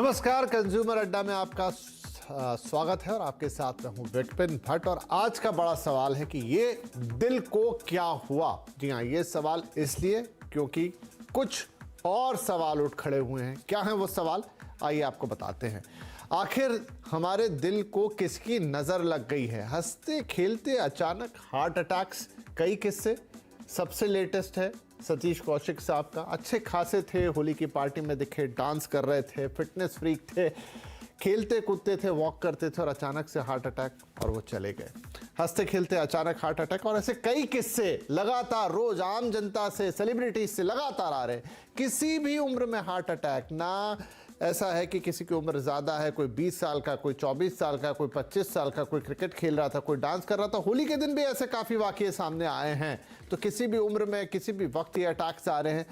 नमस्कार, कंज्यूमर अड्डा में आपका स्वागत है और आपके साथ मैं हूं विपिन भट्ट। और आज का बड़ा सवाल है कि ये दिल को क्या हुआ। जी हाँ, ये सवाल इसलिए क्योंकि कुछ और सवाल उठ खड़े हुए हैं। क्या है वो सवाल, आइए आपको बताते हैं। आखिर हमारे दिल को किसकी नजर लग गई है? हंसते खेलते अचानक हार्ट अटैक्स, कई किस्से। सबसे लेटेस्ट है सतीश कौशिक साहब का। अच्छे खासे थे, होली की पार्टी में दिखे, डांस कर रहे थे, फिटनेस फ्रीक थे, खेलते कूदते थे, वॉक करते थे और अचानक से हार्ट अटैक और वो चले गए। हंसते खेलते अचानक हार्ट अटैक और ऐसे कई किस्से लगातार रोज आम जनता से, सेलिब्रिटीज से लगातार आ रहे। किसी भी उम्र में हार्ट अटैक, ना ऐसा है कि किसी की उम्र ज़्यादा है, कोई 20 साल का, कोई 24 साल का, कोई 25 साल का, कोई क्रिकेट खेल रहा था, कोई डांस कर रहा था। होली के दिन भी ऐसे काफ़ी वाक़ये सामने आए हैं। तो किसी भी उम्र में, किसी भी वक्त ये अटैक्स आ रहे हैं,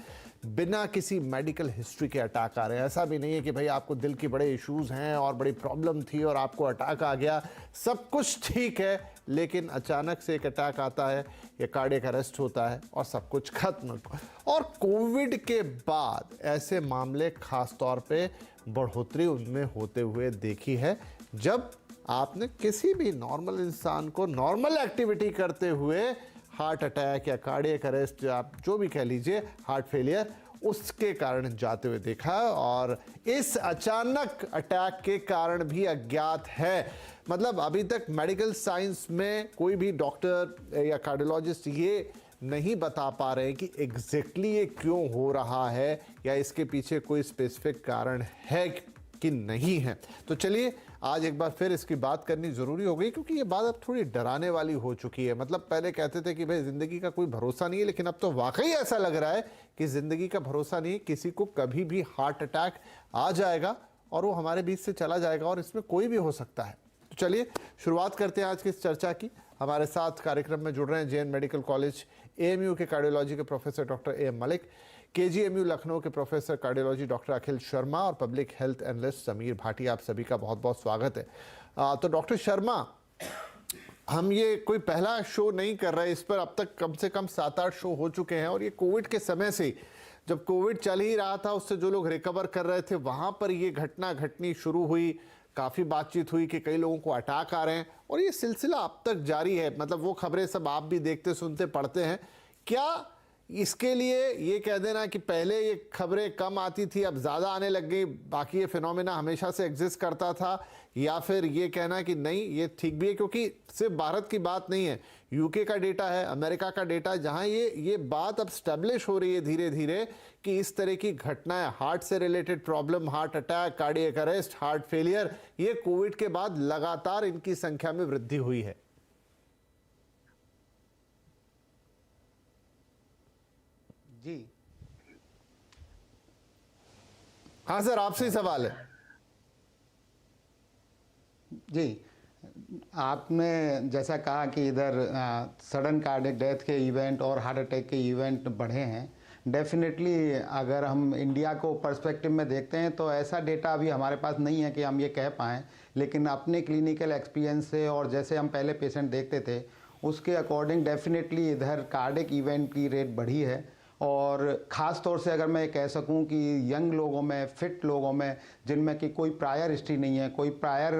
बिना किसी मेडिकल हिस्ट्री के अटैक आ रहे हैं। ऐसा भी नहीं है कि भाई आपको दिल की बड़े इश्यूज़ हैं और बड़ी प्रॉब्लम थी और आपको अटैक आ गया। सब कुछ ठीक है, लेकिन अचानक से एक अटैक आता है, ये कार्डियक अरेस्ट होता है और सब कुछ खत्म। और कोविड के बाद ऐसे मामले खास तौर पे बढ़ोतरी उनमें होते हुए देखी है, जब आपने किसी भी नॉर्मल इंसान को नॉर्मल एक्टिविटी करते हुए हार्ट अटैक या कार्डियक अरेस्ट, आप जो भी कह लीजिए, हार्ट फेलियर, उसके कारण जाते हुए देखा। और इस अचानक अटैक के कारण भी अज्ञात है। मतलब अभी तक मेडिकल साइंस में कोई भी डॉक्टर या कार्डियोलॉजिस्ट ये नहीं बता पा रहे हैं कि एग्जैक्टली ये क्यों हो रहा है या इसके पीछे कोई स्पेसिफिक कारण है कि नहीं है। तो चलिए आज एक बार फिर इसकी बात करनी ज़रूरी हो गई, क्योंकि ये बात अब थोड़ी डराने वाली हो चुकी है। मतलब पहले कहते थे कि भाई ज़िंदगी का कोई भरोसा नहीं है, लेकिन अब तो वाकई ऐसा लग रहा है कि ज़िंदगी का भरोसा नहीं है। किसी को कभी भी हार्ट अटैक आ जाएगा और वो हमारे बीच से चला जाएगा और इसमें कोई भी हो सकता है। तो चलिए शुरुआत करते हैं आज की इस चर्चा की। हमारे साथ कार्यक्रम में जुड़ रहे हैं जेएन मेडिकल कॉलेज एएमयू के कार्डियोलॉजी के professor doctor A M Malik, KGMU Lucknow के professor cardiology doctor Akhil Sharma और public health analyst Sameer Bhatia. आप सभी का बहुत बहुत स्वागत है। तो डॉक्टर शर्मा, हम ये कोई पहला शो नहीं कर रहे, इस पर अब तक कम से कम 7-8 शो हो चुके हैं। और ये कोविड के समय से, जब कोविड चल ही रहा था, उससे जो लोग रिकवर कर रहे थे वहाँ पर ये घटना घटनी शुरू हुई। काफ़ी बातचीत हुई कि कई लोगों को अटैक आ रहे हैं और ये सिलसिला अब तक जारी है। मतलब वो खबरें सब आप भी देखते, सुनते, पढ़ते हैं। क्या इसके लिए ये कह देना कि पहले ये खबरें कम आती थी, अब ज़्यादा आने लग गई, बाकी ये फिनोमेना हमेशा से एग्जिस्ट करता था, या फिर ये कहना कि नहीं ये ठीक भी है? क्योंकि सिर्फ भारत की बात नहीं है, यूके का डेटा है, अमेरिका का डेटा है, जहां ये बात अब स्टैब्लिश हो रही है धीरे धीरे कि इस तरह की घटनाएं, हार्ट से related problem, heart attack, cardiac arrest, heart failure, ये कोविड के बाद लगातार इनकी संख्या में वृद्धि हुई है। जी हाँ सर, आपसे ही सवाल है। जी, आपने जैसा कहा कि इधर सडन कार्डियक डेथ के इवेंट और हार्ट अटैक के इवेंट बढ़े हैं। डेफिनेटली अगर हम इंडिया को पर्सपेक्टिव में देखते हैं तो ऐसा डेटा अभी हमारे पास नहीं है कि हम ये कह पाएँ, लेकिन अपने क्लिनिकल एक्सपीरियंस से और जैसे हम पहले पेशेंट देखते थे उसके अकॉर्डिंग डेफिनेटली इधर कार्डियक इवेंट की रेट बढ़ी है। और ख़ास तौर से अगर मैं कह सकूं कि यंग लोगों में, फिट लोगों में, जिनमें कि कोई प्रायर हिस्ट्री नहीं है, कोई प्रायर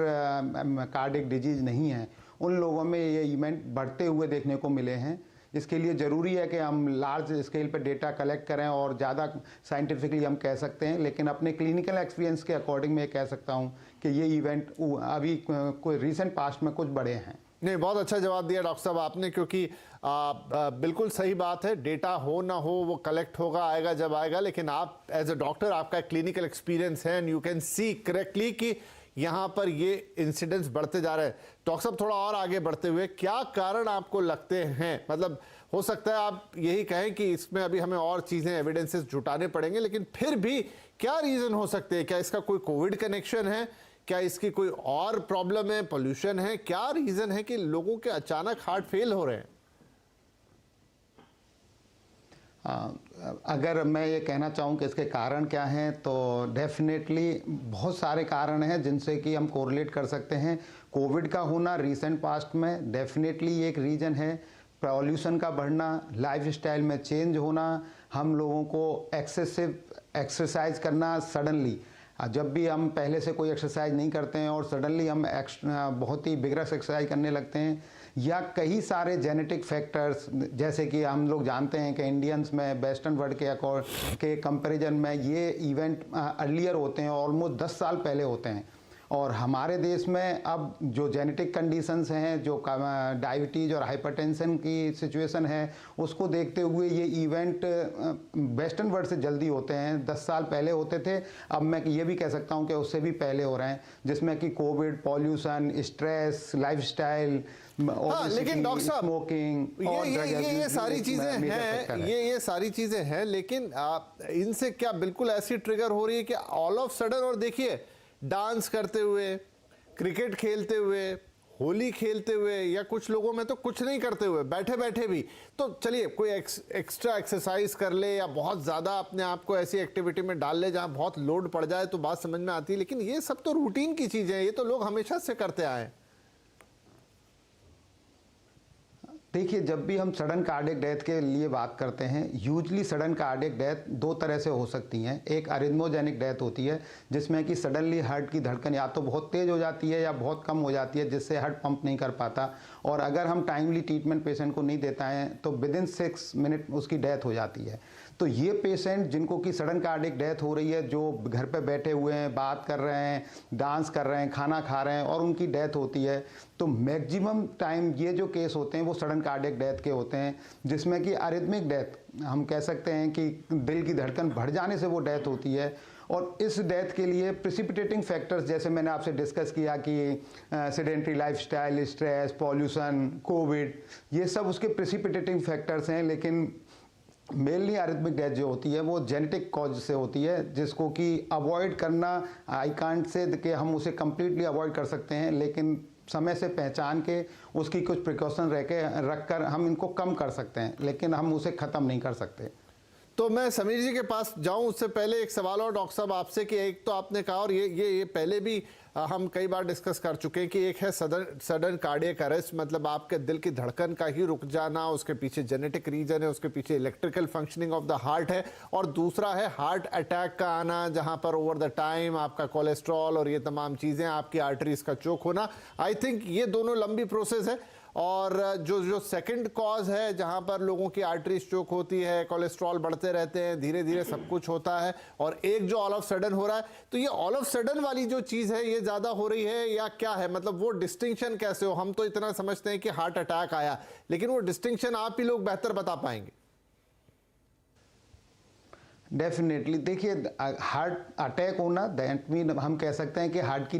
कार्डियक डिजीज़ नहीं है, उन लोगों में ये इवेंट बढ़ते हुए देखने को मिले हैं। इसके लिए ज़रूरी है कि हम लार्ज स्केल पे डेटा कलेक्ट करें और ज़्यादा साइंटिफिकली हम कह सकते हैं, लेकिन अपने क्लिनिकल एक्सपीरियंस के अकॉर्डिंग मैं कह सकता हूँ कि ये इवेंट अभी कोई रिसेंट पास्ट में कुछ बड़े हैं। नहीं, बहुत अच्छा जवाब दिया डॉक्टर साहब आपने, क्योंकि बिल्कुल सही बात है। डेटा हो ना हो, वो कलेक्ट होगा, आएगा जब आएगा। लेकिन आप एज अ डॉक्टर, आपका क्लिनिकल एक्सपीरियंस है and you can see correctly कि यहाँ पर ये इंसिडेंट्स बढ़ते जा रहे हैं। डॉक्टर साहब, थोड़ा और आगे बढ़ते हुए, क्या कारण आपको लगते हैं? मतलब हो सकता है आप यही कहें कि इसमें अभी हमें और चीज़ें, एविडेंसेस जुटाने पड़ेंगे, लेकिन फिर भी क्या रीज़न हो सकते हैं? क्या इसका कोई कोविड कनेक्शन है? क्या इसकी कोई और प्रॉब्लम है, पोल्यूशन है? क्या रीजन है कि लोगों के अचानक हार्ट फेल हो रहे हैं? अगर मैं ये कहना चाहूँ कि इसके कारण क्या हैं, तो डेफिनेटली बहुत सारे कारण हैं जिनसे कि हम कोरिलेट कर सकते हैं। कोविड का होना रिसेंट पास्ट में डेफिनेटली एक रीजन है। पॉल्यूशन का बढ़ना, लाइफस्टाइल में चेंज होना, हम लोगों को एक्सेसिव एक्सरसाइज करना सडनली, जब भी हम पहले से कोई एक्सरसाइज नहीं करते हैं और सडनली हम बहुत ही बिगरस एक्सरसाइज करने लगते हैं, या कई सारे जेनेटिक फैक्टर्स, जैसे कि हम लोग जानते हैं कि इंडियंस में वेस्टर्न वर्ल्ड के कंपैरिजन में ये इवेंट अर्लियर होते हैं, ऑलमोस्ट 10 साल पहले होते हैं। और हमारे देश में अब जो जेनेटिक कंडीशंस हैं, जो डायबिटीज़ और हाइपरटेंशन की सिचुएशन है, उसको देखते हुए ये इवेंट वेस्टर्न वर्ल्ड से जल्दी होते हैं। 10 साल पहले होते थे, अब मैं ये भी कह सकता हूँ कि उससे भी पहले हो रहे हैं, जिसमें कि कोविड, पॉल्यूशन, स्ट्रेस, लाइफस्टाइल, हाँ, लेकिन डॉक्टर साहब स्मोकिंग, ये सारी चीजें हैं, ये सारी चीजें हैं, लेकिन इनसे क्या बिल्कुल ऐसी ट्रिगर हो रही है कि ऑल ऑफ सडन, और देखिए डांस करते हुए, क्रिकेट खेलते हुए, होली खेलते हुए, या कुछ लोगों में तो कुछ नहीं करते हुए, बैठे बैठे भी, तो चलिए कोई एक्स्ट्रा एक्सरसाइज कर ले या बहुत ज़्यादा अपने आप को ऐसी एक्टिविटी में डाल ले जहां बहुत लोड पड़ जाए तो बात समझ में आती है, लेकिन ये सब तो रूटीन की चीज़ें हैं, ये तो लोग हमेशा से करते आए हैं। देखिए, जब भी हम सडन कार्डियक डेथ के लिए बात करते हैं, यूजली सडन कार्डियक डेथ दो तरह से हो सकती हैं। एक अरिथमोजेनिक डेथ होती है, जिसमें कि सडनली हार्ट की धड़कन या तो बहुत तेज़ हो जाती है या बहुत कम हो जाती है, जिससे हार्ट पंप नहीं कर पाता, और अगर हम टाइमली ट्रीटमेंट पेशेंट को नहीं देता है तो विदिन 6 मिनट उसकी डेथ हो जाती है। तो ये पेशेंट जिनको कि सडन कार्डियक डेथ हो रही है, जो घर पे बैठे हुए हैं, बात कर रहे हैं, डांस कर रहे हैं, खाना खा रहे हैं और उनकी डेथ होती है, तो मैक्सिमम टाइम ये जो केस होते हैं वो सडन कार्डियक डेथ के होते हैं, जिसमें कि अरिथमिक डेथ हम कह सकते हैं कि दिल की धड़कन बढ़ जाने से वो डेथ होती है। और इस डेथ के लिए प्रिसिपिटेटिंग फैक्टर्स, जैसे मैंने आपसे डिस्कस किया कि sedentary lifestyle, stress, pollution, Covid, ये सब उसके प्रिसिपिटेटिंग फैक्टर्स हैं। लेकिन मेनली अरिथमिक डेथ जो होती है वो जेनेटिक कॉज से होती है, जिसको कि अवॉइड करना, आई कांट से कि हम उसे कम्प्लीटली अवॉइड कर सकते हैं, लेकिन समय से पहचान के उसकी कुछ प्रिकॉशन रख कर हम इनको कम कर सकते हैं, लेकिन हम उसे ख़त्म नहीं कर सकते। तो मैं समीर जी के पास जाऊं उससे पहले एक सवाल और डॉक्टर साहब आपसे, कि एक तो आपने कहा, और ये पहले भी हम कई बार डिस्कस कर चुके हैं, कि एक है सडन कार्डियक अरेस्ट, मतलब आपके दिल की धड़कन का ही रुक जाना, उसके पीछे जेनेटिक रीजन है, उसके पीछे electrical functioning of the heart है, और दूसरा है हार्ट अटैक का आना, जहां पर ओवर द टाइम आपका कोलेस्ट्रॉल और ये तमाम चीज़ें, आपकी आर्टरीज का चोक होना। आई थिंक ये दोनों लंबी प्रोसेस है। और जो सेकंड कॉज है, जहां पर लोगों की आर्टरीज चोक होती है, कोलेस्ट्रॉल बढ़ते रहते हैं, धीरे धीरे सब कुछ होता है, और एक जो ऑल ऑफ सडन हो रहा है, तो ये ऑल ऑफ सडन वाली जो चीज़ है ये ज़्यादा हो रही है या क्या है? मतलब वो डिस्टिंक्शन कैसे हो? हम तो इतना समझते हैं कि हार्ट अटैक आया, लेकिन वो डिस्टिंक्शन आप ही लोग बेहतर बता पाएंगे। डेफिनेटली, देखिए, हार्ट अटैक होना दैट मीन हम कह सकते हैं कि हार्ट की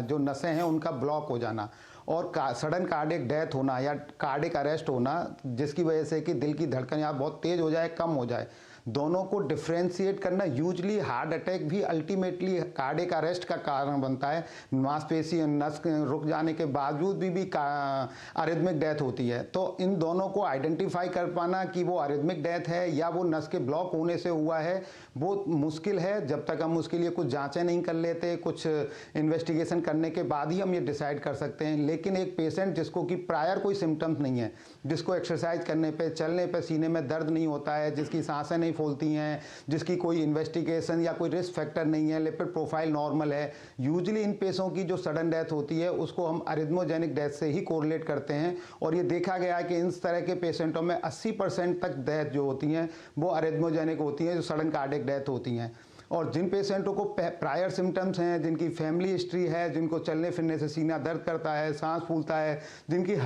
जो नसें हैं उनका ब्लॉक हो जाना, और सडन कार्डियक डेथ होना या कार्डियक अरेस्ट होना, जिसकी वजह से कि दिल की धड़कन या बहुत तेज़ हो जाए, कम हो जाए, दोनों को डिफ्रेंशिएट करना। यूजली हार्ट अटैक भी अल्टीमेटली कार्डियक अरेस्ट का कारण बनता है, मांसपेशी नस रुक जाने के बावजूद भी अरिथमिक डेथ होती है। तो इन दोनों को आइडेंटिफाई कर पाना कि वो अरिथमिक डेथ है या वो नस के ब्लॉक होने से हुआ है, वो मुश्किल है। जब तक हम उसके लिए कुछ जांचें नहीं कर लेते, कुछ इन्वेस्टिगेशन करने के बाद ही हम ये डिसाइड कर सकते हैं। लेकिन एक पेशेंट जिसको कि प्रायर कोई सिम्टम्स नहीं है, जिसको एक्सरसाइज करने पे, चलने पे सीने में दर्द नहीं होता है, जिसकी सांसें नहीं फूलती हैं, जिसकी कोई इन्वेस्टिगेशन या कोई रिस्क फैक्टर नहीं है, लिपिड प्रोफाइल नॉर्मल है, यूजुअली इन पेशों की जो सडन डेथ होती है उसको हम अरिथमोजेनिक डेथ से ही कोरिलेट करते हैं। और ये देखा गया है कि इन तरह के पेशेंटों में 80% तक डेथ जो होती हैं वो अरिथमोजेनिक होती हैं, जो सडन कार्डियक डेथ होती हैं। और जिन पेशेंटों को प्रायर सिम्टम्स हैं, जिनकी फैमिली हिस्ट्री है, जिनको चलने फिरने से सीना दर्द करता है, सांस फूलता है, जिनकी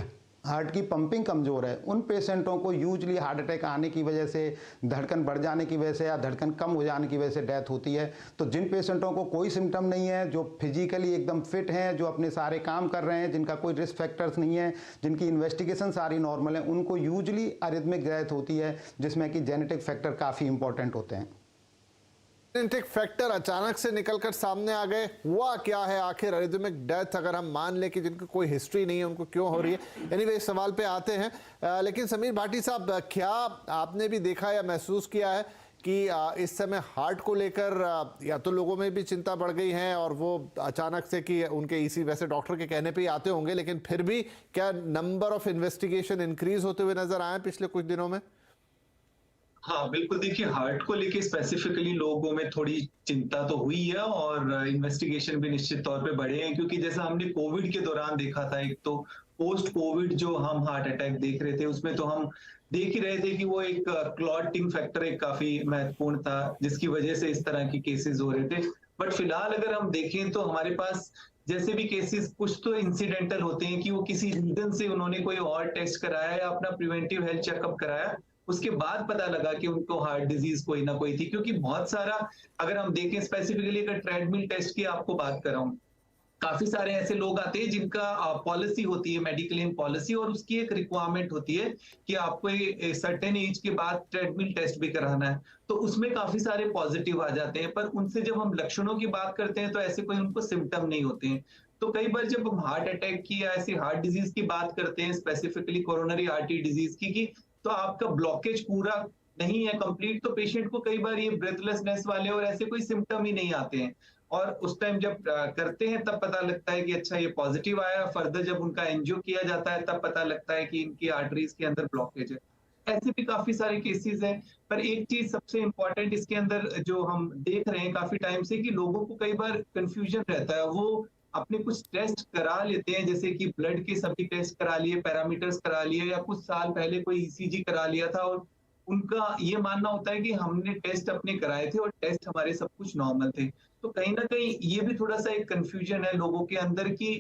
हार्ट की पंपिंग कमज़ोर है, उन पेशेंटों को यूजली हार्ट अटैक आने की वजह से, धड़कन बढ़ जाने की वजह से या धड़कन कम हो जाने की वजह से डेथ होती है। तो जिन पेशेंटों को कोई सिम्टम नहीं है, जो फिजिकली एकदम फिट हैं, जो अपने सारे काम कर रहे हैं, जिनका कोई रिस्क फैक्टर्स नहीं है, जिनकी इन्वेस्टिगेशन सारी नॉर्मल है, उनको यूजली अरिथमिक डेथ होती है, जिसमें कि जेनेटिक फैक्टर काफ़ी इंपॉर्टेंट होते हैं। जेनेटिक फैक्टर अचानक से निकलकर सामने आ गए, हुआ क्या है आखिर? अरिथमिक डेथ अगर हम मान लें कि जिनको कोई हिस्ट्री नहीं है उनको क्यों हो रही है? एनीवे, इस सवाल पे आते हैं। लेकिन समीर भाटी साहब, क्या आपने भी देखा या महसूस किया है कि इस समय हार्ट को लेकर या तो लोगों में भी चिंता बढ़ गई है, और वो अचानक से कि उनके ईसी, वैसे डॉक्टर के कहने पे ही आते होंगे, लेकिन फिर भी क्या नंबर ऑफ इन्वेस्टिगेशन इंक्रीज होते हुए नजर आए पिछले कुछ दिनों में? हाँ, बिल्कुल देखिए हार्ट को लेके स्पेसिफिकली लोगों में थोड़ी चिंता तो हुई है और इन्वेस्टिगेशन भी निश्चित तौर पे बढ़े हैं क्योंकि जैसा हमने कोविड के दौरान देखा था एक तो पोस्ट कोविड जो हम हार्ट अटैक देख रहे थे उसमें तो हम देख ही रहे थे कि वो एक क्लॉटिंग फैक्टर एक काफी महत्वपूर्ण था जिसकी वजह से इस तरह की केसेस हो रहे थे। बट फिलहाल अगर हम देखें तो हमारे पास जैसे भी केसेस कुछ तो इंसिडेंटल होते हैं कि वो किसी रीजन से उन्होंने कोई और टेस्ट कराया या अपना प्रिवेंटिव हेल्थ चेकअप कराया, उसके बाद पता लगा कि उनको हार्ट डिजीज कोई ना कोई थी क्योंकि बहुत सारा अगर हम देखें स्पेसिफिकली अगर ट्रेडमिल टेस्ट की आपको बात कर रहा हूं, काफी सारे ऐसे लोग आते हैं जिनका पॉलिसी होती है मेडिक्लेम पॉलिसी और उसकी एक रिक्वायरमेंट होती है कि आपको सर्टेन एज के बाद ट्रेडमिल टेस्ट भी कराना है। तो उसमें काफी सारे पॉजिटिव आ जाते हैं पर उनसे जब हम लक्षणों की बात करते हैं तो ऐसे कोई उनको सिम्टम नहीं होते हैं। तो कई बार जब हम हार्ट अटैक की या ऐसी हार्ट डिजीज की बात करते हैं स्पेसिफिकली कोरोनरी आर्टरी डिजीज की तो आपका ब्लॉकेज पूरा नहीं है कंप्लीट तो पेशेंट को कई बार ये ब्रेथलेसनेस वाले और ऐसे कोई सिम्टम ही नहीं आते हैं। और उस टाइम जब करते हैं तब पता लगता है कि अच्छा ये पॉजिटिव आया, फर्दर जब उनका एंजियो किया जाता है तब पता लगता है कि इनकी आर्टरीज के अंदर ब्लॉकेज है। ऐसे भी काफी सारे केसेस हैं। पर एक चीज सबसे इंपॉर्टेंट इसके अंदर जो हम देख रहे हैं काफी टाइम से कि लोगों को कई बार कंफ्यूजन रहता है, वो अपने कुछ टेस्ट करा लेते हैं जैसे कि ब्लड के सभी टेस्ट करा लिए, पैरामीटर्स करा लिए या कुछ साल पहले कोई ईसीजी करा लिया था और उनका ये मानना होता है कि हमने टेस्ट अपने कराए थे और टेस्ट हमारे सब कुछ नॉर्मल थे। तो कहीं ना कहीं ये भी थोड़ा सा एक कंफ्यूजन है लोगों के अंदर की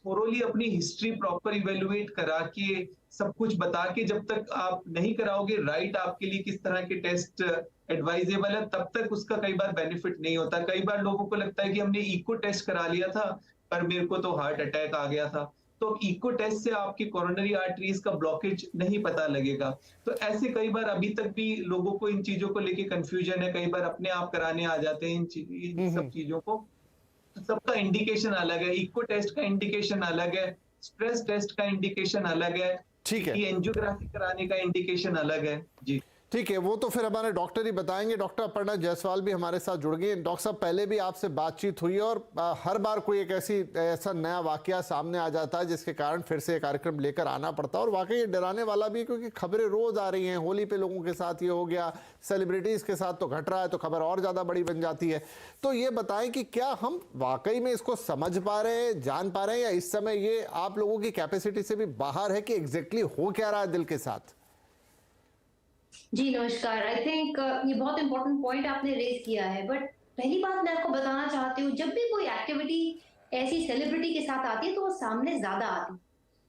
थोरोली अपनी हिस्ट्री प्रॉपर इवेलुएट करा के सब कुछ बता के जब तक आप नहीं कराओगे राइट आपके लिए किस तरह के टेस्ट एडवाइजेबल है तब तक उसका कई बार बेनिफिट नहीं होता। कई बार लोगों को लगता है कि हमने इको टेस्ट करा लिया था पर मेरे को तो हार्ट अटैक आ गया था। तो इको टेस्ट से आपकी कोरोनरी आर्टरीज का ब्लॉकेज नहीं पता लगेगा। तो ऐसे कई बार अभी तक भी लोगों को इन चीजों को लेके कंफ्यूजन है, कई बार अपने आप कराने आ जाते हैं इन सब चीजों को। तो सबका इंडिकेशन अलग है, इको टेस्ट का इंडिकेशन अलग है, स्ट्रेस टेस्ट का इंडिकेशन अलग है, ठीक है। एंजियोग्राफी कराने का इंडिकेशन अलग है। जी ठीक है, वो तो फिर हमारे डॉक्टर ही बताएंगे। डॉक्टर अपर्णा जायसवाल भी हमारे साथ जुड़ गए। डॉक्टर साहब, पहले भी आपसे बातचीत हुई और हर बार कोई एक ऐसा नया वाकया सामने आ जाता है जिसके कारण फिर से ये कार्यक्रम लेकर आना पड़ता है और वाकई ये डराने वाला भी है क्योंकि खबरें रोज आ रही हैं। होली पे लोगों के साथ ये हो गया, सेलिब्रिटीज के साथ तो घट रहा है, तो खबर और ज्यादा बड़ी बन जाती है। तो ये बताएं कि क्या हम वाकई में इसको समझ पा रहे हैं, जान पा रहे हैं, या इस समय ये आप लोगों की कैपेसिटी से भी बाहर है कि एग्जैक्टली हो क्या रहा है दिल के साथ? जी नमस्कार। आई थिंक ये बहुत इंपॉर्टेंट पॉइंट आपने रेज किया है। बट पहली बात मैं आपको बताना चाहती हूँ, जब भी कोई एक्टिविटी ऐसी सेलिब्रिटी के साथ आती है तो वो सामने ज्यादा आती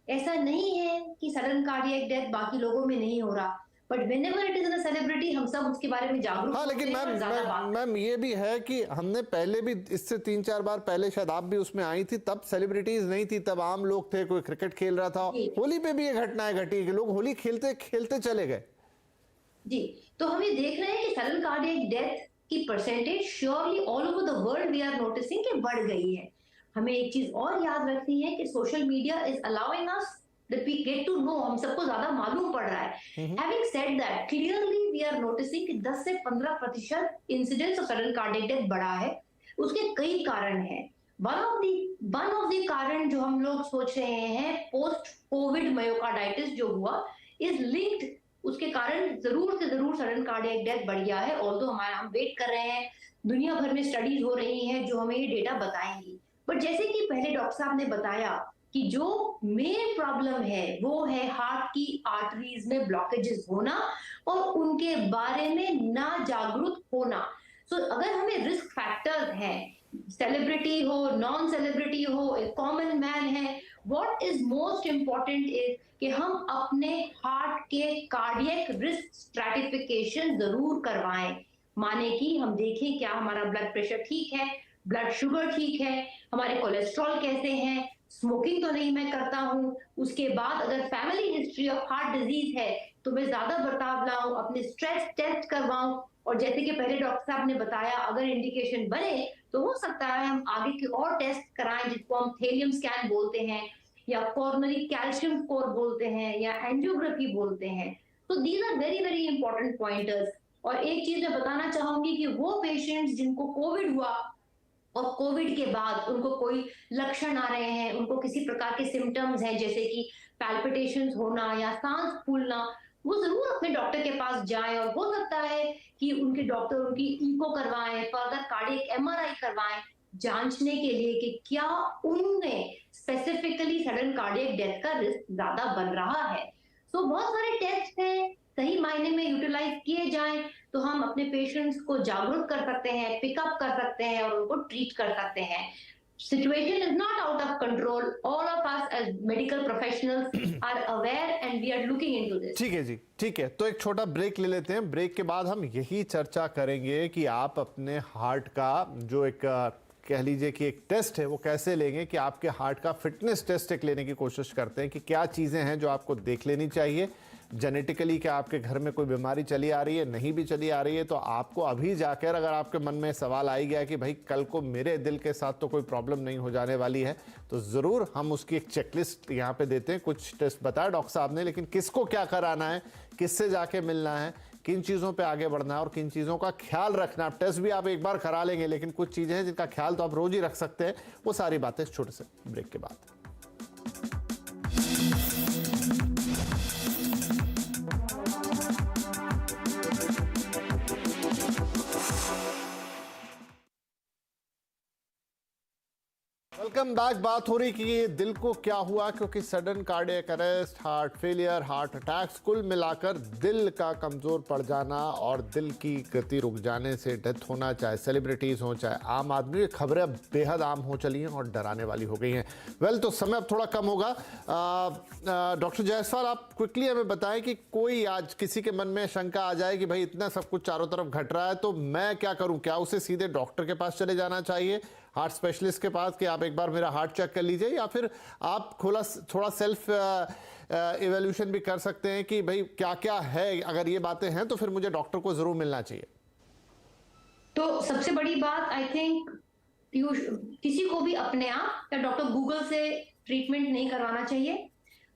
है। ऐसा नहीं है कि सडन कार्डियक डेथ बाकी लोगों में नहीं हो रहा, but whenever it is a celebrity हम सब उसके बारे में जागरूक हाँ, लेकिन मैम ये भी है कि हमने पहले भी इससे 3-4 बार पहले, शायद आप भी उसमें आई थी, तब सेलिब्रिटीज नहीं थी, तब आम लोग थे, कोई क्रिकेट खेल रहा था। होली पे भी ये घटनाएं घटी कि लोग होली खेलते खेलते चले गए। जी, तो हम ये देख रहे हैं कि सडन कार्डियक डेथ की percentage surely all over the world we are noticing कि बढ़ गई है। हमें एक चीज और याद रखनी है कि social media is allowing us that we get to know, हम सबको ज्यादा मालूम पड़ रहा है। Having said that, clearly we are noticing कि 10 से 15% incidence of sudden cardiac death बढ़ा है। उसके कई कारण हैं। वन ऑफ द कारण जो हम लोग सोच रहे हैं, पोस्ट कोविड मायोकार्डाइटिस जो हुआ इज लिंक्ड, उसके कारण जरूर से जरूर सडन कार्डियक डेथ बढ़ गया है। ऑल्दो हम वेट कर रहे हैं, दुनिया भर में स्टडीज हो रही हैं जो हमें ये डेटा बताएंगी। बट जैसे कि पहले डॉक्टर साहब ने बताया कि जो मेन प्रॉब्लम है वो है हार्ट की आर्टरीज में ब्लॉकेजेस होना और उनके बारे में ना जागरूक होना। सो अगर हमें रिस्क फैक्टर्स हैं, सेलिब्रिटी हो, नॉन सेलिब्रिटी हो, एक कॉमन मैन है, what is most important is कि हम अपने हार्ट के कार्डियक रिस्क स्ट्रैटिफिकेशन जरूर करवाएं। माने कि हम देखें क्या हमारा ब्लड प्रेशर ठीक है, ब्लड शुगर ठीक है, हमारे कोलेस्ट्रॉल कैसे हैं, स्मोकिंग तो नहीं मैं करता हूं, उसके बाद अगर family history of heart disease है तो मैं ज्यादा बर्ताव लाऊं, अपने स्ट्रेस टेस्ट करवाऊं। और जैसे कि पहले डॉक्टर साहब ने बताया, अगर इंडिकेशन बने तो हो सकता है हम आगे के और टेस्ट कराएं जिसको हम थेलियम स्कैन बोलते हैं या कोरोनरी कैल्शियम स्कोर बोलते हैं या एंजियोग्राफी बोलते हैं। तो these are very very important pointers. और एक चीज मैं बताना चाहूंगी कि वो पेशेंट्स जिनको कोविड हुआ और कोविड के बाद उनको कोई लक्षण आ रहे हैं, उनको किसी प्रकार के सिम्टम्स हैं जैसे कि पैल्पिटेशंस होना या सांस फूलना, वो जरूर अपने डॉक्टर के पास जाएं, और हो सकता है कि उनके डॉक्टर उनकी इको करवाएं, फर्दर कार्डियक एमआरआई करवाएं, जांचने के लिए कि क्या उनमें स्पेसिफिकली सडन कार्डियक डेथ का रिस्क ज्यादा बन रहा है। तो बहुत सारे टेस्ट हैं, सही मायने में यूटिलाइज किए जाएं तो हम अपने पेशेंट्स को जागरूक कर सकते हैं, पिकअप कर सकते हैं और उनको ट्रीट कर सकते हैं। Situation is not out of control. All of us as medical professionals are aware and we are looking into this. ठीक है जी, ठीक है। तो एक छोटा ब्रेक ले लेते हैं। ब्रेक के बाद हम यही चर्चा करेंगे कि आप अपने हार्ट का जो एक कह लीजिए कि एक टेस्ट है वो कैसे लेंगे, कि आपके हार्ट का फिटनेस टेस्ट एक लेने की कोशिश करते हैं कि क्या चीज़ें हैं जो आपको देख लेनी चाहिए। जेनेटिकली क्या आपके घर में कोई बीमारी चली आ रही है, नहीं भी चली आ रही है तो आपको अभी जाकर अगर आपके मन में सवाल आ गया कि भाई कल को मेरे दिल के साथ तो कोई प्रॉब्लम नहीं हो जाने वाली है, तो ज़रूर हम उसकी एक चेकलिस्ट यहाँ पे देते हैं। कुछ टेस्ट बताया डॉक्टर साहब ने, लेकिन किसको क्या कराना है, किससे जाके मिलना है, किन चीज़ों पे आगे बढ़ना है और किन चीज़ों का ख्याल रखना है। टेस्ट भी आप एक बार करा लेंगे, लेकिन कुछ चीज़ें हैं जिनका ख्याल तो आप रोज़ ही रख सकते हैं। वो सारी बातें छोटे से ब्रेक के बाद। Welcome back. बात हो रही कि दिल को क्या हुआ, क्योंकि sudden cardiac arrest, heart failure, heart attacks, कुल मिलाकर दिल का कमज़ोर पड़ जाना और दिल की गति रुक जाने से डेथ होना, चाहे सेलिब्रिटीज़ हों चाहे आम आदमी, खबरें अब बेहद आम हो चली हैं और डराने वाली हो गई हैं। वेल, तो समय अब थोड़ा कम होगा। डॉक्टर जायसवाल, आप क्विकली हमें बताएं कि कोई आज किसी के मन में शंका आ जाए कि भाई इतना सब कुछ चारों तरफ घट रहा है तो मैं क्या करूं, क्या उसे सीधे डॉक्टर के पास चले जाना चाहिए, हार्ट स्पेशलिस्ट के पास, कि आप एक बार मेरा हार्ट चेक कर लीजिए, या फिर आप थोड़ा सेल्फ इवैल्यूएशन भी कर सकते हैं कि भाई क्या क्या है, अगर ये बातें हैं तो फिर मुझे डॉक्टर को जरूर मिलना चाहिए? तो सबसे बड़ी बात आई थिंक किसी को भी अपने आप या डॉक्टर गूगल से ट्रीटमेंट नहीं करवाना चाहिए।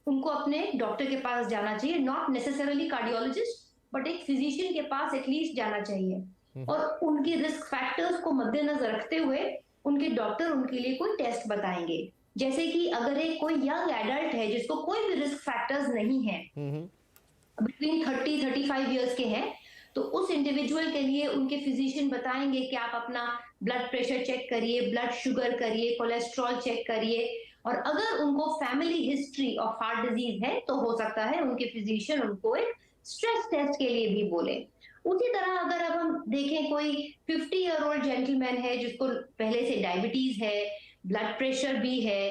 उनको अपने डॉक्टर के पास जाना चाहिए, नॉट नेसेसरली कार्डियोलॉजिस्ट, बट एक फिजिशियन के पास एटलीस्ट जाना चाहिए। और उनकी रिस्क फैक्टर्स को मद्देनजर रखते हुए उनके डॉक्टर उनके लिए कोई टेस्ट बताएंगे। जैसे कि अगर एक कोई यंग एडल्ट है जिसको कोई भी रिस्क फैक्टर्स नहीं है, बिटवीन 30-35 इयर्स के हैं, तो उस इंडिविजुअल के लिए उनके फिजिशियन बताएंगे कि आप अपना ब्लड प्रेशर चेक करिए, ब्लड शुगर करिए, कोलेस्ट्रॉल चेक करिए, और अगर उनको family history of heart disease है तो हो सकता है उनके फिजिशियन उनको एक स्ट्रेस टेस्ट के लिए भी बोले। उसी तरह अगर अब हम देखें कोई 50 ईयर ओल्ड जेंटलमैन है जिसको पहले से डायबिटीज है, ब्लड प्रेशर भी है,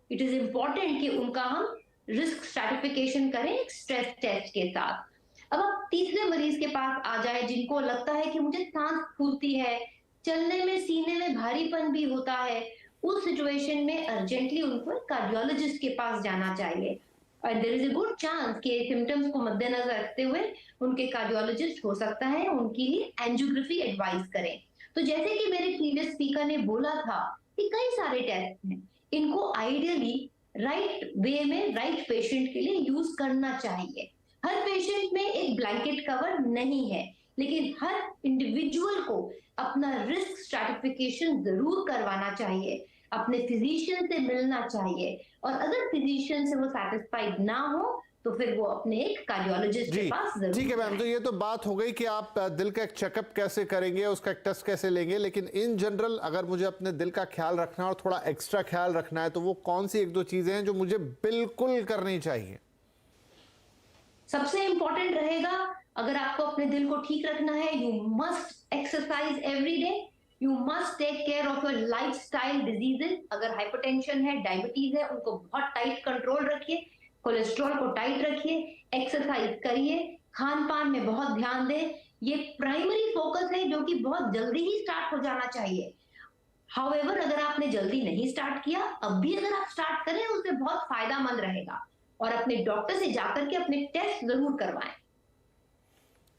इट इज इंपॉर्टेंट कि उनका हम रिस्क स्ट्रैटिफिकेशन करें एक स्ट्रेस टेस्ट के साथ। अब आप तीसरे मरीज के पास आ जाए जिनको लगता है कि मुझे सांस फूलती है, चलने में सीने में भारीपन भी होता है, उस सिचुएशन में अर्जेंटली उनको कार्डियोलॉजिस्ट के पास जाना चाहिए। और there is a good chance कि सिम्टम्स को मद्देनजर रखते हुए उनके कार्डियोलॉजिस्ट हो सकता है उनके लिए एंजियोग्राफी एडवाइस करें। तो जैसे कि मेरे प्रीवियस स्पीकर ने बोला था कि कई सारे टेस्ट हैं, इनको आइडियली राइट वे में राइट पेशेंट के लिए यूज करना चाहिए। हर पेशेंट में एक ब्लैंकेट कवर नहीं है, लेकिन हर इंडिविजुअल को अपना रिस्क स्ट्रैटिफिकेशन जरूर करवाना चाहिए, अपने फिजिशियन से मिलना चाहिए, और अगर फिजिशियन से वो सैटिस्फाइड ना हो तो फिर वो अपने एक कार्डियोलॉजिस्ट के पास जरूर। ठीक है मैम, तो ये तो बात हो गई कि आप दिल का एक चेकअप कैसे करेंगे, उसका एक टेस्ट कैसे लेंगे, लेकिन इन जनरल अगर मुझे अपने दिल का ख्याल रखना है और थोड़ा एक्स्ट्रा ख्याल रखना है तो वो कौन सी एक दो चीजें हैं जो मुझे बिल्कुल करनी चाहिए? सबसे इंपॉर्टेंट रहेगा, अगर आपको अपने दिल को ठीक रखना है, you must exercise every day, you must take care of your lifestyle diseases. अगर हाइपरटेंशन है, डायबिटीज है, उनको बहुत टाइट कंट्रोल रखिए, कोलेस्ट्रॉल को टाइट रखिए, एक्सरसाइज करिए, खान पान में बहुत ध्यान दें। ये प्राइमरी फोकस है जो कि बहुत जल्दी ही स्टार्ट हो जाना चाहिए। हाउएवर अगर आपने जल्दी नहीं स्टार्ट किया, अब भी अगर आप स्टार्ट करें उससे बहुत फायदामंद रहेगा, और अपने डॉक्टर से जाकर के अपने टेस्ट जरूर करवाएं।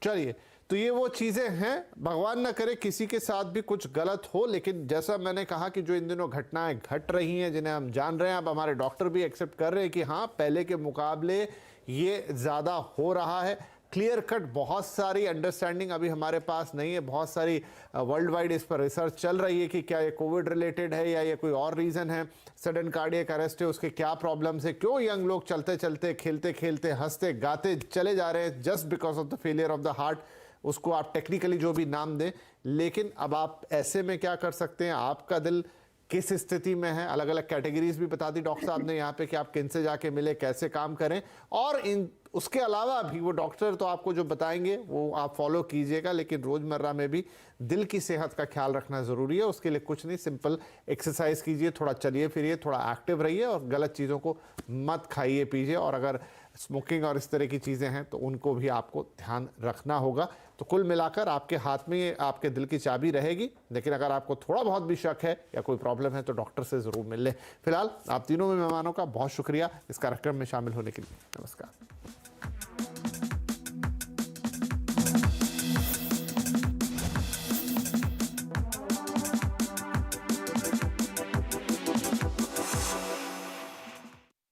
चलिए, तो ये वो चीज़ें हैं, भगवान ना करे किसी के साथ भी कुछ गलत हो, लेकिन जैसा मैंने कहा कि जो इन दिनों घटनाएं घट रही हैं जिन्हें हम जान रहे हैं, अब हमारे डॉक्टर भी एक्सेप्ट कर रहे हैं कि हाँ पहले के मुकाबले ये ज़्यादा हो रहा है। क्लियर कट बहुत सारी अंडरस्टैंडिंग अभी हमारे पास नहीं है। बहुत सारी वर्ल्ड वाइड इस पर रिसर्च चल रही है कि क्या ये कोविड रिलेटेड है या ये कोई और रीज़न है। सडन कार्डियक अरेस्ट है, उसके क्या प्रॉब्लम्स है, क्यों यंग लोग चलते चलते खेलते खेलते हंसते गाते चले जा रहे हैं just because of the failure of the heart. उसको आप टेक्निकली जो भी नाम दें, लेकिन अब आप ऐसे में क्या कर सकते हैं, आपका दिल किस स्थिति में है, अलग अलग कैटेगरीज भी बता दी डॉक्टर साहब ने यहाँ पे कि आप किन से जाके मिले, कैसे काम करें, और इन उसके अलावा भी वो डॉक्टर तो आपको जो बताएंगे वो आप फॉलो कीजिएगा, लेकिन रोज़मर्रा में भी दिल की सेहत का ख्याल रखना ज़रूरी है। उसके लिए कुछ नहीं, सिंपल एक्सरसाइज कीजिए, थोड़ा चलिए फिरिए, थोड़ा एक्टिव रहिए और गलत चीज़ों को मत खाइए पीजिए। और अगर स्मोकिंग और इस तरह की चीज़ें हैं तो उनको भी आपको ध्यान रखना होगा। तो कुल मिलाकर आपके हाथ में आपके दिल की चाबी रहेगी, लेकिन अगर आपको थोड़ा बहुत भी शक है या कोई प्रॉब्लम है तो डॉक्टर से ज़रूर मिल लें। फिलहाल आप तीनों में मेहमानों का बहुत शुक्रिया इस कार्यक्रम में शामिल होने के लिए। नमस्कार।